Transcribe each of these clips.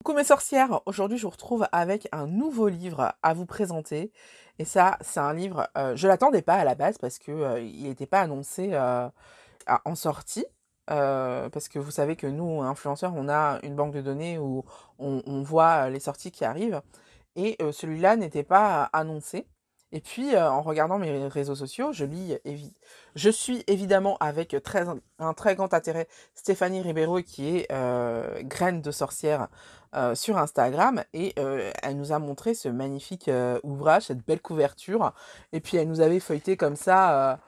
Coucou mes sorcières, aujourd'hui je vous retrouve avec un nouveau livre à vous présenter. Et ça, c'est un livre, je l'attendais pas à la base parce que il n'était pas annoncé en sortie. Parce que vous savez que nous, influenceurs, on a une banque de données où on voit les sorties qui arrivent. Et celui-là n'était pas annoncé. Et puis, en regardant mes réseaux sociaux, je suis évidemment avec un très grand intérêt Stéphanie Ribeiro, qui est graine de sorcière sur Instagram. Et elle nous a montré ce magnifique ouvrage, cette belle couverture. Et puis, elle nous avait feuilleté comme ça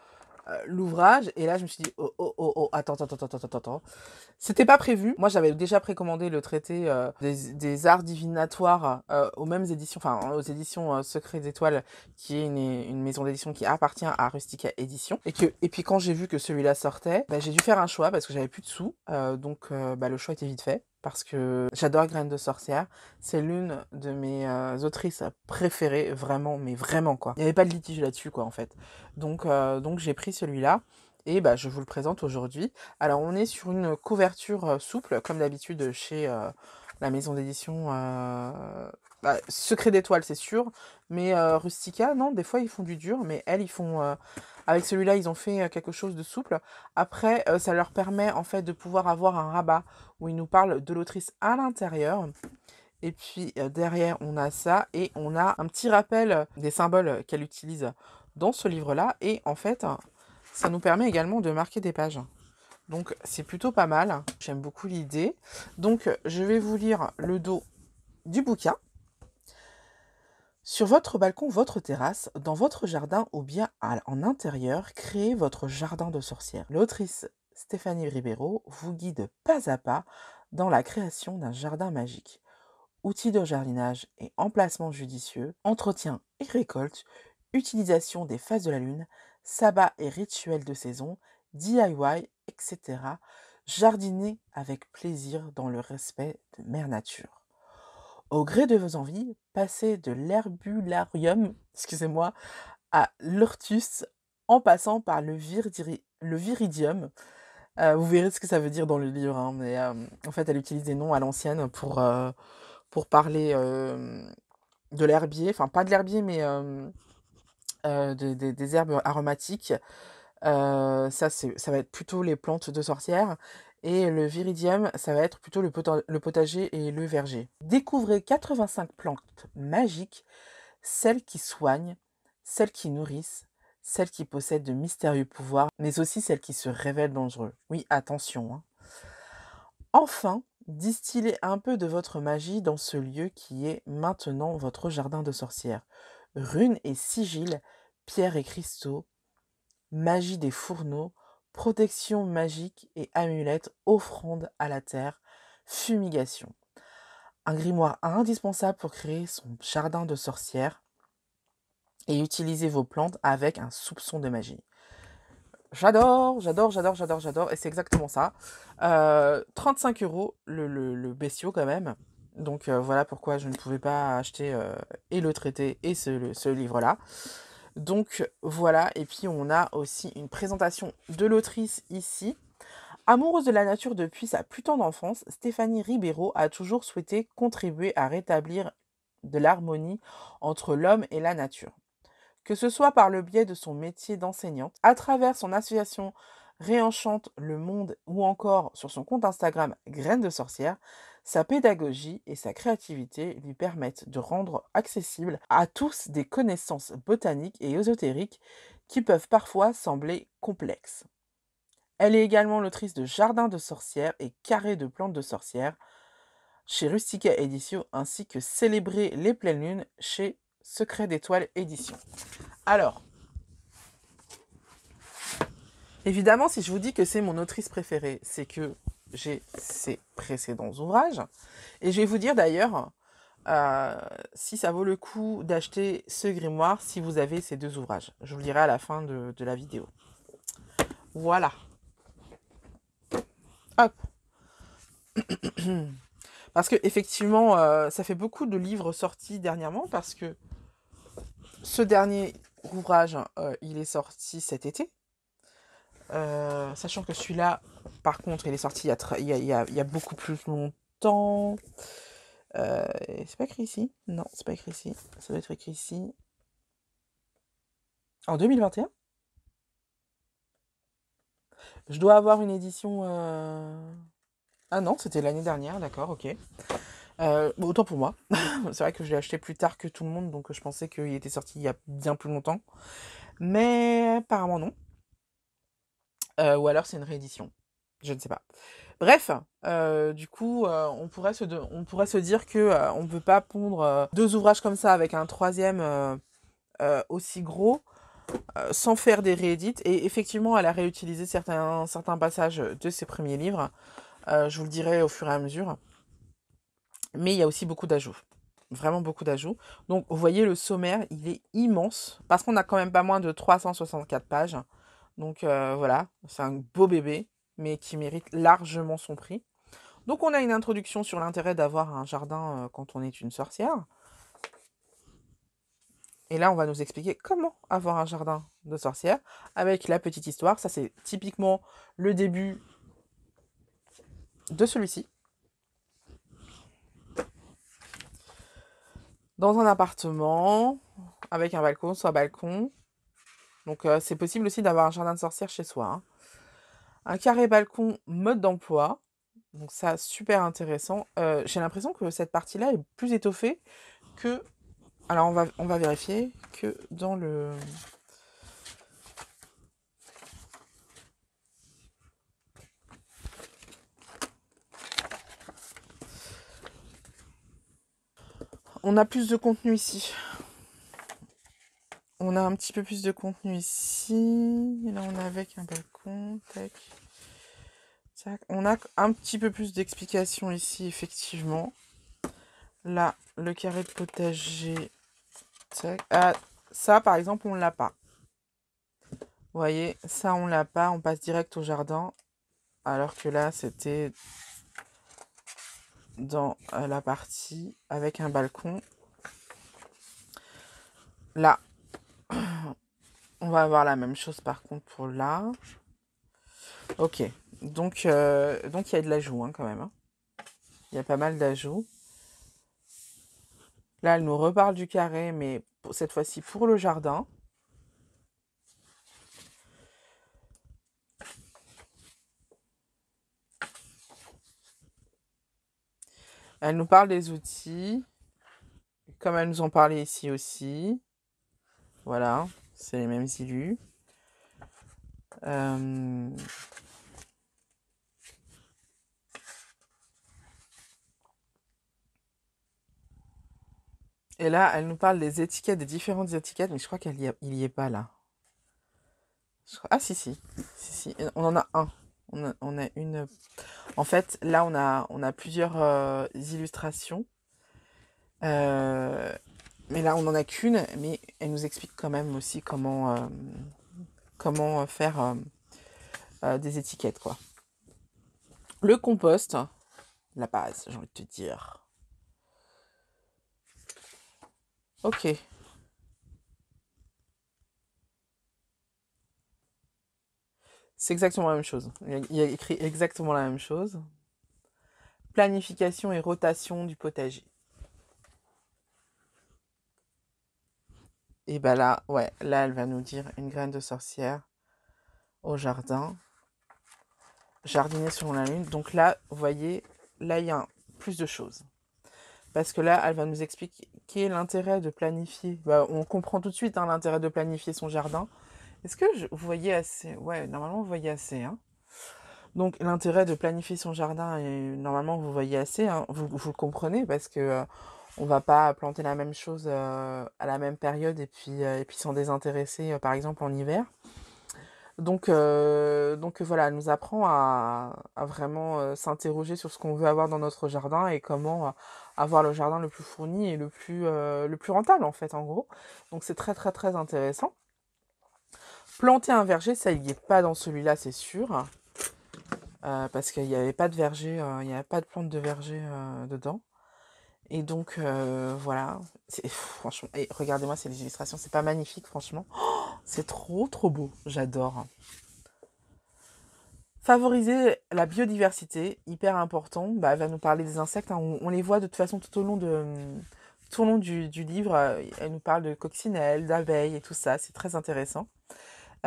l'ouvrage. Et là, je me suis dit, oh, oh, oh, oh, attends, attends, attends, attends, attends, attends. C'était pas prévu. Moi, j'avais déjà précommandé le traité des arts divinatoires aux mêmes éditions, enfin aux éditions Secrets d'Étoiles, qui est une maison d'édition qui appartient à Rustica Édition. Et puis quand j'ai vu que celui-là sortait, bah, j'ai dû faire un choix parce que j'avais plus de sous. Donc bah, le choix était vite fait. Parce que j'adore Graines de sorcière. C'est l'une de mes autrices préférées, vraiment, mais vraiment quoi. Il n'y avait pas de litige là-dessus quoi en fait. Donc j'ai pris celui-là. Et bah, je vous le présente aujourd'hui. Alors, on est sur une couverture souple, comme d'habitude chez la maison d'édition Secret d'Étoile, c'est sûr. Mais Rustica, non, des fois ils font du dur, mais elles, ils font. Avec celui-là, ils ont fait quelque chose de souple. Après, ça leur permet en fait de pouvoir avoir un rabat où ils nous parlent de l'autrice à l'intérieur. Et puis derrière, on a ça et on a un petit rappel des symboles qu'elle utilise dans ce livre-là. Et en fait, ça nous permet également de marquer des pages. Donc c'est plutôt pas mal. J'aime beaucoup l'idée. Donc je vais vous lire le dos du bouquin. Sur votre balcon, votre terrasse, dans votre jardin ou bien en intérieur, créez votre jardin de sorcière. L'autrice Stéphanie Ribeiro vous guide pas à pas dans la création d'un jardin magique. Outils de jardinage et emplacements judicieux, entretien et récolte, utilisation des phases de la lune, sabbat et rituels de saison, DIY, etc. Jardiner avec plaisir dans le respect de Mère Nature. Au gré de vos envies, passez de l'herbularium, excusez-moi, à l'ortus, en passant par le viridium. Vous verrez ce que ça veut dire dans le livre, hein, mais en fait, elle utilise des noms à l'ancienne pour parler de l'herbier, enfin pas de l'herbier, mais des herbes aromatiques. Ça va être plutôt les plantes de sorcières. Et le viridium, ça va être plutôt le potager et le verger. Découvrez 85 plantes magiques, celles qui soignent, celles qui nourrissent, celles qui possèdent de mystérieux pouvoirs, mais aussi celles qui se révèlent dangereux. Oui, attention, hein. Enfin, distillez un peu de votre magie dans ce lieu qui est maintenant votre jardin de sorcière. Runes et sigils, pierres et cristaux, magie des fourneaux, protection magique et amulettes, offrande à la terre, fumigation. Un grimoire indispensable pour créer son jardin de sorcière et utiliser vos plantes avec un soupçon de magie. J'adore, j'adore, j'adore, j'adore, j'adore. Et c'est exactement ça. 35 € le bestiau quand même. Donc voilà pourquoi je ne pouvais pas acheter et le traité et ce livre-là. Donc voilà, et puis on a aussi une présentation de l'autrice ici. Amoureuse de la nature depuis sa plus tendre enfance, Stéphanie Ribeiro a toujours souhaité contribuer à rétablir de l'harmonie entre l'homme et la nature. Que ce soit par le biais de son métier d'enseignante, à travers son association Réenchante le monde ou encore sur son compte Instagram Graines de sorcière, sa pédagogie et sa créativité lui permettent de rendre accessibles à tous des connaissances botaniques et ésotériques qui peuvent parfois sembler complexes. Elle est également l'autrice de Jardin de sorcières et Carré de plantes de sorcières chez Rustica Édition ainsi que Célébrer les pleines lunes chez Secret d'Étoile Édition. Alors, évidemment, si je vous dis que c'est mon autrice préférée, c'est que j'ai ses précédents ouvrages. Et je vais vous dire d'ailleurs si ça vaut le coup d'acheter ce grimoire si vous avez ces deux ouvrages. Je vous le dirai à la fin de la vidéo. Voilà. Hop. Parce que effectivement, ça fait beaucoup de livres sortis dernièrement parce que ce dernier ouvrage, il est sorti cet été. Sachant que celui-là, par contre, il est sorti il y a beaucoup plus longtemps. C'est pas écrit ici? Non, c'est pas écrit ici. Ça doit être écrit ici. En 2021? Je dois avoir une édition... Ah non, c'était l'année dernière, d'accord, ok. Bon, autant pour moi. C'est vrai que je l'ai acheté plus tard que tout le monde, donc je pensais qu'il était sorti il y a bien plus longtemps. Mais apparemment non. Ou alors c'est une réédition. Je ne sais pas. Bref, du coup, on pourrait se dire que on ne peut pas pondre deux ouvrages comme ça avec un troisième aussi gros sans faire des réédits. Et effectivement, elle a réutilisé certains passages de ses premiers livres. Je vous le dirai au fur et à mesure. Mais il y a aussi beaucoup d'ajouts. Vraiment beaucoup d'ajouts. Donc, vous voyez, le sommaire, il est immense. Parce qu'on a quand même pas moins de 364 pages. Donc, voilà, c'est un beau bébé, mais qui mérite largement son prix. Donc, on a une introduction sur l'intérêt d'avoir un jardin quand on est une sorcière. Et là, on va nous expliquer comment avoir un jardin de sorcière avec la petite histoire. Ça, c'est typiquement le début de celui-ci. Dans un appartement, avec un balcon, soit balcon. Donc, c'est possible aussi d'avoir un jardin de sorcière chez soi. Hein. Un carré balcon, mode d'emploi. Donc, ça, super intéressant. J'ai l'impression que cette partie-là est plus étoffée que... Alors, on va vérifier que dans le... On a plus de contenu ici. On a un petit peu plus de contenu ici. Et là, on est avec un balcon. Tac. Tac. On a un petit peu plus d'explications ici, effectivement. Là, le carré de potager. Tac. Ah, ça, par exemple, on l'a pas. Vous voyez, ça, on l'a pas. On passe direct au jardin. Alors que là, c'était dans la partie avec un balcon. Là, on va avoir la même chose par contre pour là. Ok, donc il y a de l'ajout hein, quand même. Hein. Il y a pas mal d'ajouts. Là, elle nous reparle du carré, mais cette fois-ci pour le jardin. Elle nous parle des outils, comme elle nous en parlait ici aussi. Voilà, c'est les mêmes illus. Et là, elle nous parle des étiquettes, des différentes étiquettes, mais je crois il y est pas là. Ah si, si, on en a un. On a une... En fait, là, on a plusieurs illustrations. Mais là, on n'en a qu'une, mais elle nous explique quand même aussi comment faire des étiquettes, quoi. Le compost, la base, j'ai envie de te dire. Ok. C'est exactement la même chose. Il y a écrit exactement la même chose. Planification et rotation du potager. Et bah là, ouais, là, elle va nous dire une graine de sorcière au jardin. Jardiner selon la lune. Donc là, vous voyez, là, il y a plus de choses. Parce que là, elle va nous expliquer l'intérêt de planifier. Bah, on comprend tout de suite hein, l'intérêt de planifier son jardin. Est-ce que vous voyez assez? Ouais, normalement, vous voyez assez. Hein. Donc, l'intérêt de planifier son jardin, et normalement, vous voyez assez. Hein. Vous le comprenez parce que on va pas planter la même chose à la même période et puis s'en désintéresser, par exemple, en hiver. Donc voilà, elle nous apprend à vraiment s'interroger sur ce qu'on veut avoir dans notre jardin et comment avoir le jardin le plus fourni et le plus rentable en fait en gros. Donc c'est très très très intéressant. Planter un verger, ça il n'y est pas dans celui-là c'est sûr. Parce qu'il n'y avait pas de verger, il n'y avait pas de plante de verger dedans. Et donc voilà, franchement, et regardez-moi ces illustrations, c'est pas magnifique franchement. Oh, c'est trop trop beau, j'adore. Favoriser la biodiversité, hyper important. Bah, elle va nous parler des insectes, hein. On les voit de toute façon tout au long du livre. Elle nous parle de coccinelles, d'abeilles et tout ça. C'est très intéressant.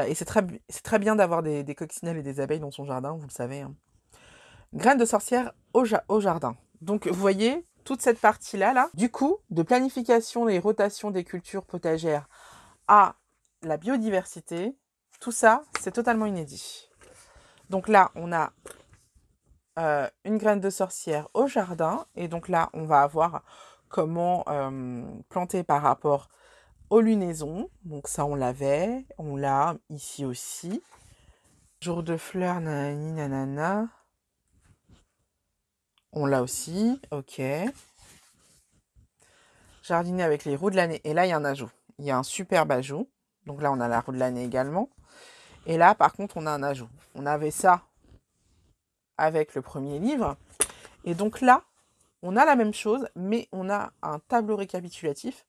Et c'est très bien d'avoir des coccinelles et des abeilles dans son jardin, vous le savez, hein. Graines de sorcière au jardin. Donc, vous voyez, toute cette partie-là, là, du coup, de planification et rotation des cultures potagères à la biodiversité, tout ça, c'est totalement inédit. Donc là, on a une graine de sorcière au jardin. Et donc là, on va avoir comment planter par rapport aux lunaisons. Donc ça, on l'avait. On l'a ici aussi. Jour de fleurs, nanani, nanana. On l'a aussi. Ok. Jardiner avec les roues de l'année. Et là, il y a un ajout. Il y a un superbe ajout. Donc là, on a la roue de l'année également. Et là, par contre, on a un ajout. On avait ça avec le premier livre. Et donc là, on a la même chose, mais on a un tableau récapitulatif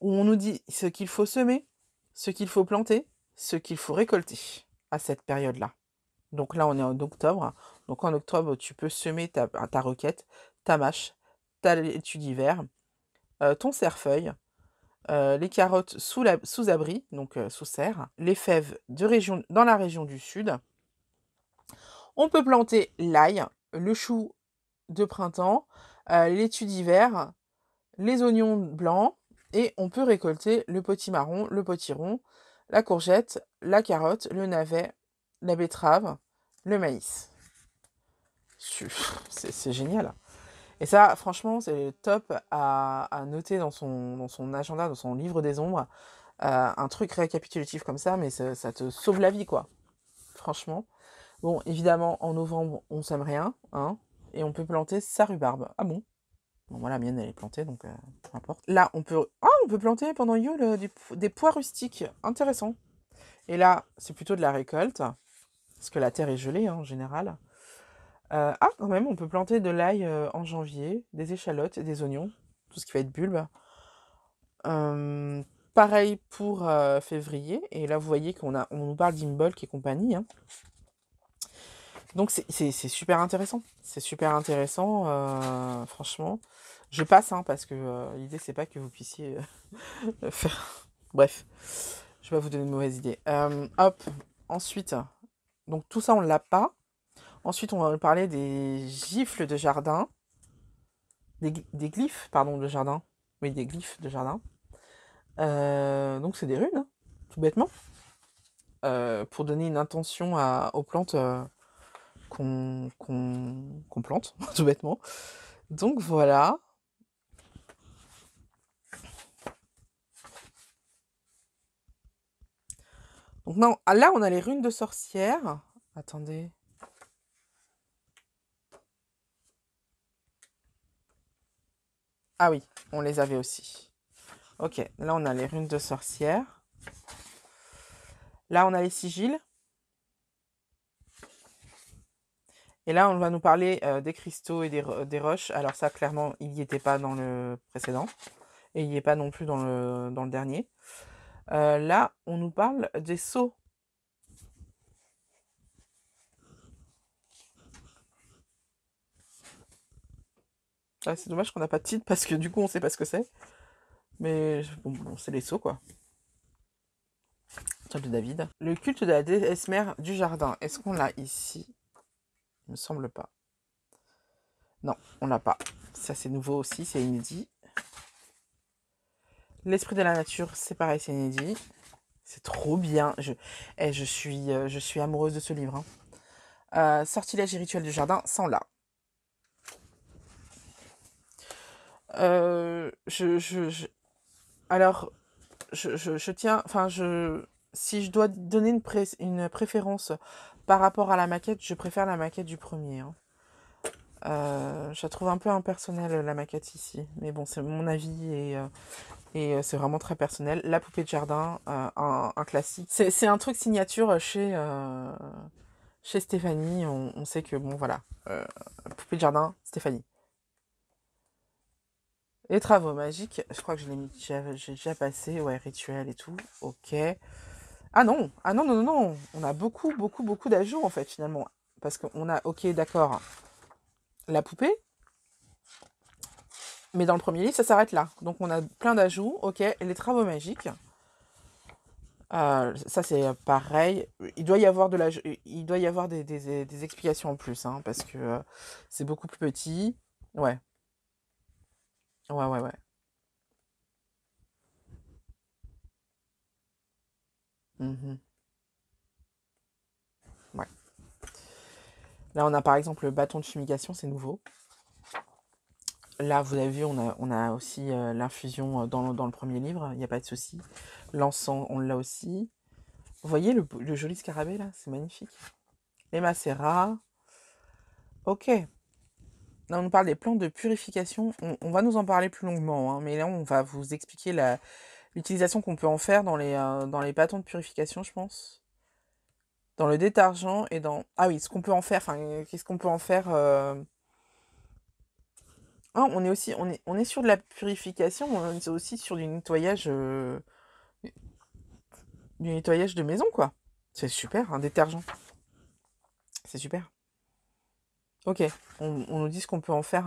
où on nous dit ce qu'il faut semer, ce qu'il faut planter, ce qu'il faut récolter à cette période-là. Donc là, on est en octobre. Donc en octobre, tu peux semer ta roquette, ta mâche, ta laitue d'hiver, ton cerfeuil, les carottes sous abri, donc sous serre, les fèves dans la région du sud. On peut planter l'ail, le chou de printemps, les laitues d'hiver, les oignons blancs, et on peut récolter le potimarron, le potiron, la courgette, la carotte, le navet, la betterave, le maïs. C'est génial. Et ça, franchement, c'est top à noter dans son agenda, dans son livre des ombres. Un truc récapitulatif comme ça, mais ça te sauve la vie, quoi. Franchement. Bon, évidemment, en novembre, on sème rien, hein, et on peut planter sa rhubarbe. Ah bon? Bon, moi, la mienne, elle est plantée, donc peu importe. Là, on peut planter pendant Yule des pois rustiques. Intéressant. Et là, c'est plutôt de la récolte, parce que la terre est gelée, hein, en général. Quand même, on peut planter de l'ail en janvier, des échalotes et des oignons, tout ce qui va être bulbe. Pareil pour février. Et là, vous voyez on nous parle d'Imbolc et compagnie, hein. Donc c'est super intéressant. C'est super intéressant, franchement. Je passe, hein, parce que l'idée, c'est pas que vous puissiez faire... Bref, je vais pas vous donner une mauvaise idée. Hop, ensuite, donc tout ça, on l'a pas. Ensuite, on va parler des gifles de jardin. Des glyphes, pardon, de jardin. Oui, des glyphes de jardin. Donc c'est des runes, hein, tout bêtement. Pour donner une intention aux plantes qu'on plante, tout bêtement. Donc voilà. Donc non, là on a les runes de sorcière. Attendez. Ah oui, on les avait aussi. Ok, là on a les runes de sorcière. Là on a les sigils. Et là on va nous parler des cristaux et des roches. Alors ça clairement il n'y était pas dans le précédent. Et il n'y est pas non plus dans le dernier. Là on nous parle des sceaux. Ah, c'est dommage qu'on n'a pas de titre parce que du coup on sait pas ce que c'est. Mais bon, c'est les sceaux quoi. Top de David. Le culte de la déesse mère du jardin. Est-ce qu'on l'a ici? Il me semble pas. Non, on l'a pas. Ça c'est nouveau aussi, c'est inédit. L'esprit de la nature, c'est pareil, c'est inédit. C'est trop bien. Je suis amoureuse de ce livre, hein. Sortilège et rituel du jardin, sans là. Alors, je tiens, enfin, si je dois donner une préférence par rapport à la maquette, je préfère la maquette du premier, hein. Je la trouve un peu impersonnelle, la maquette ici. Mais bon, c'est mon avis et c'est vraiment très personnel. La poupée de jardin, un classique. C'est un truc signature chez Stéphanie. On sait que, bon, voilà. Poupée de jardin, Stéphanie. Les travaux magiques, je crois que j'ai déjà passé, ouais, rituel et tout, ok. Ah non, non, non, non, non, on a beaucoup, beaucoup, beaucoup d'ajouts en fait finalement. parce qu'on a, ok, d'accord, la poupée, mais dans le premier livre, ça s'arrête là. Donc on a plein d'ajouts, ok, et les travaux magiques. Ça c'est pareil. Il doit y avoir il doit y avoir des explications en plus, hein, parce que c'est beaucoup plus petit. Ouais, ouais. Mhm, ouais. Là, on a par exemple le bâton de fumigation, c'est nouveau. Là, vous avez vu, on a aussi l'infusion dans le premier livre, il n'y a pas de souci. L'encens, on l'a aussi. Vous voyez le joli scarabée là, c'est magnifique. Les macérats. Ok. Là, on nous parle des plantes de purification. On va nous en parler plus longuement, hein, mais là, on va vous expliquer l'utilisation qu'on peut en faire dans les bâtons de purification, je pense. Dans le détergent et dans... Ah oui, ce qu'on peut en faire, enfin, qu'est-ce qu'on peut en faire Ah, on est aussi, on est sur de la purification, on est aussi sur du nettoyage de maison, quoi. C'est super, un détergent. C'est super. Ok, on nous dit ce qu'on peut en faire,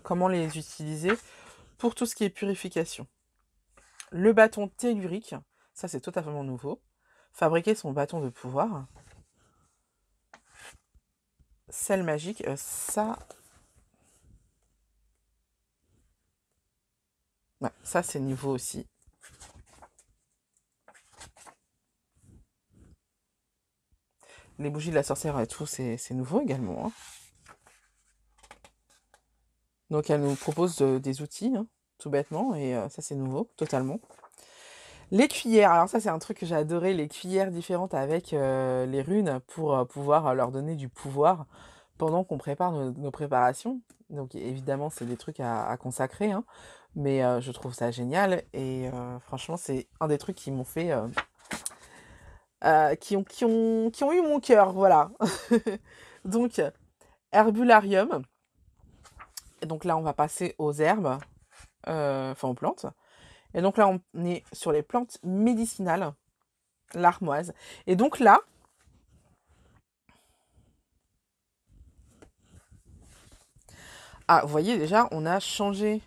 comment les utiliser pour tout ce qui est purification. Le bâton tellurique, ça c'est totalement nouveau. Fabriquer son bâton de pouvoir. Sel magique, ouais, ça c'est nouveau aussi. Les bougies de la sorcière et tout, c'est nouveau également, hein. Donc elle nous propose des outils, hein, tout bêtement, et ça c'est nouveau, totalement. Les cuillères, alors ça c'est un truc que j'ai adoré, les cuillères différentes avec les runes pour pouvoir leur donner du pouvoir pendant qu'on prépare nos préparations. Donc évidemment c'est des trucs à consacrer, hein, mais je trouve ça génial et franchement c'est un des trucs qui m'ont fait... qui ont eu mon cœur, voilà. Donc herbularium, et donc là on va passer aux herbes, enfin aux plantes. Et donc là, on est sur les plantes médicinales, l'armoise. Et donc là, ah, vous voyez déjà, on a changé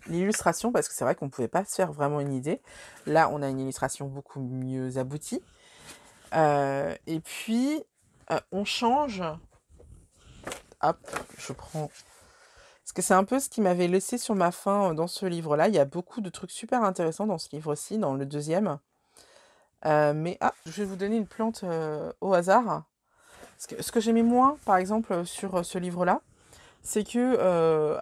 l'illustration parce que c'est vrai qu'on ne pouvait pas se faire vraiment une idée. Là, on a une illustration beaucoup mieux aboutie. Et puis, on change. Hop, je prends. Parce que c'est un peu ce qui m'avait laissé sur ma faim dans ce livre-là. Il y a beaucoup de trucs super intéressants dans ce livre-ci, dans le deuxième. Mais je vais vous donner une plante au hasard. Ce que j'aimais moins, par exemple, sur ce livre-là, c'est que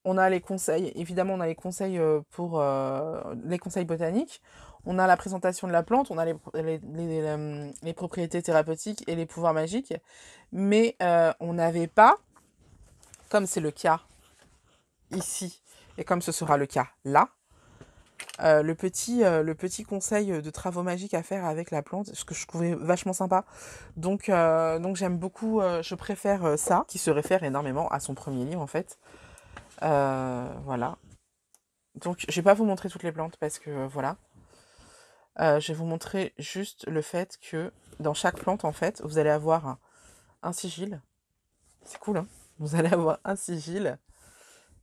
on a les conseils. Évidemment, on a les conseils pour les conseils botaniques. On a la présentation de la plante, on a les propriétés thérapeutiques et les pouvoirs magiques. Mais on n'avait pas, comme c'est le cas ici, et comme ce sera le cas là, le petit conseil de travaux magiques à faire avec la plante, ce que je trouvais vachement sympa. Donc j'aime beaucoup, je préfère ça, qui se réfère énormément à son premier livre en fait. Voilà. Donc je vais pas vous montrer toutes les plantes parce que voilà. Je vais vous montrer juste le fait que dans chaque plante en fait, vous allez avoir un sigil. C'est cool, hein. Vous allez avoir un sigil,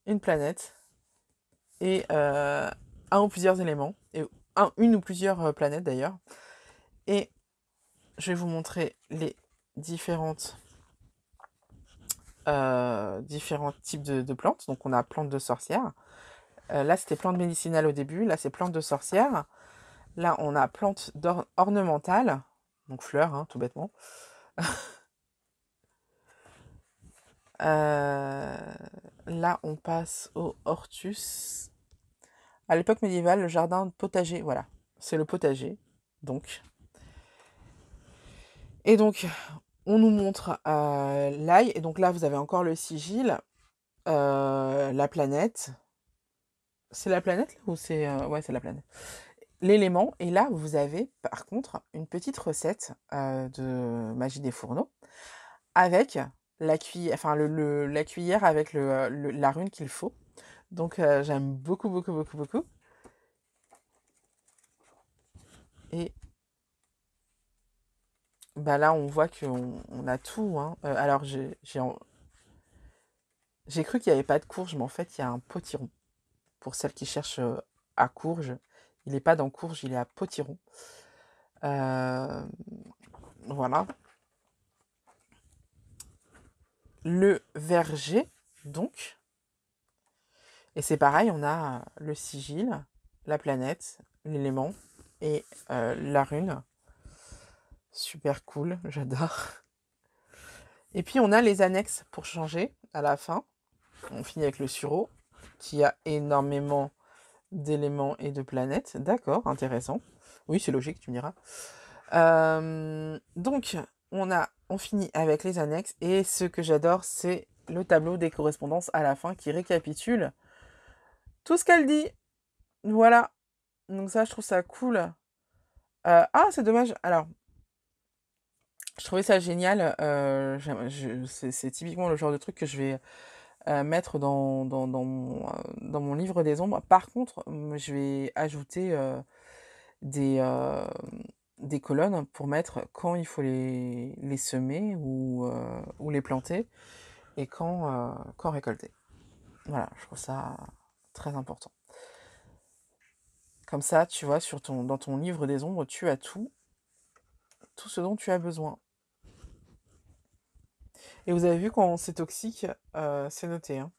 une planète et un ou plusieurs éléments. Et une ou plusieurs planètes d'ailleurs. Et je vais vous montrer les différents types de plantes. Donc on a plantes de sorcière. Là c'était plantes médicinales au début. Là c'est plantes de sorcière. Là on a plantes ornementales. Donc fleurs, hein, tout bêtement. Là on passe au hortus. À l'époque médiévale, le jardin potager, voilà. C'est le potager. Donc. Et donc on nous montre l'ail. Et donc là vous avez encore le sigil. La planète. C'est la planète là, ou c'est... ouais, c'est la planète. L'élément. Et là, vous avez par contre une petite recette de magie des fourneaux avec la cuillère, enfin la cuillère avec la rune qu'il faut. Donc j'aime beaucoup, beaucoup, beaucoup, beaucoup. Et Bah là, on voit qu'on a tout, hein. Alors, j'ai cru qu'il n'y avait pas de courge, mais en fait, il y a un potiron. Pour celles qui cherchent à courge, il n'est pas dans courge, il est à potiron. Euh, voilà. Le verger, donc. Et c'est pareil, on a le sigil, la planète, l'élément et la rune. Super cool, j'adore. Et puis on a les annexes pour changer à la fin. On finit avec le sureau, qui a énormément d'éléments et de planètes. D'accord, intéressant. Oui, c'est logique, tu me diras. Donc, on finit avec les annexes. Et ce que j'adore, c'est le tableau des correspondances à la fin qui récapitule tout ce qu'elle dit. Voilà. Donc ça, je trouve ça cool. Ah, c'est dommage. Alors, je trouvais ça génial. C'est typiquement le genre de truc que je vais mettre dans mon livre des ombres. Par contre, je vais ajouter des colonnes pour mettre quand il faut les semer ou les planter et quand récolter. Voilà, je trouve ça très important. Comme ça, tu vois, dans ton livre des ombres, tu as tout ce dont tu as besoin. Et vous avez vu quand c'est toxique, c'est noté. Hein.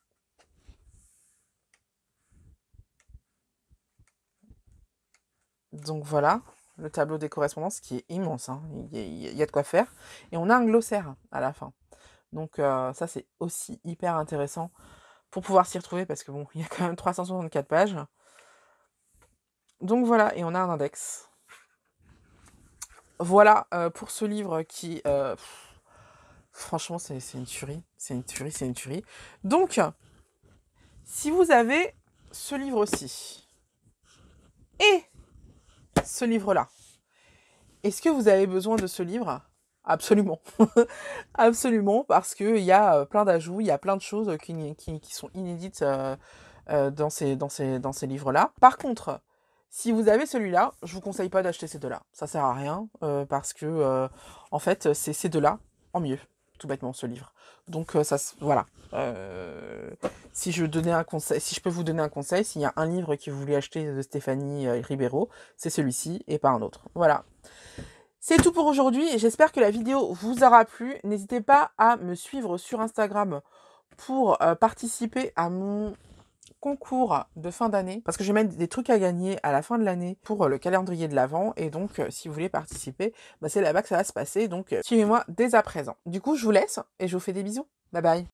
Donc voilà, le tableau des correspondances qui est immense. Hein. Il y a de quoi faire. Et on a un glossaire à la fin. Donc ça, c'est aussi hyper intéressant pour pouvoir s'y retrouver parce que bon, il y a quand même 364 pages. Donc voilà, et on a un index. Voilà pour ce livre qui, franchement, c'est une tuerie. C'est une tuerie, c'est une tuerie. Donc, si vous avez ce livre-ci et ce livre-là, est-ce que vous avez besoin de ce livre? Absolument. Absolument, parce qu'il y a plein d'ajouts, il y a plein de choses qui sont inédites dans ces livres-là. Par contre, si vous avez celui-là, je vous conseille pas d'acheter ces deux-là. Ça sert à rien, parce que, en fait, c'est ces deux-là en mieux, tout bêtement, ce livre. Donc, voilà. Si je peux vous donner un conseil, s'il y a un livre que vous voulez acheter de Stéphanie Ribeiro, c'est celui-ci et pas un autre. Voilà. C'est tout pour aujourd'hui. J'espère que la vidéo vous aura plu. N'hésitez pas à me suivre sur Instagram pour participer à mon concours de fin d'année. Parce que je vais mettre des trucs à gagner à la fin de l'année pour le calendrier de l'Avent. Et donc, si vous voulez participer, c'est là-bas que ça va se passer. Donc, suivez-moi dès à présent. Du coup, je vous laisse et je vous fais des bisous. Bye bye.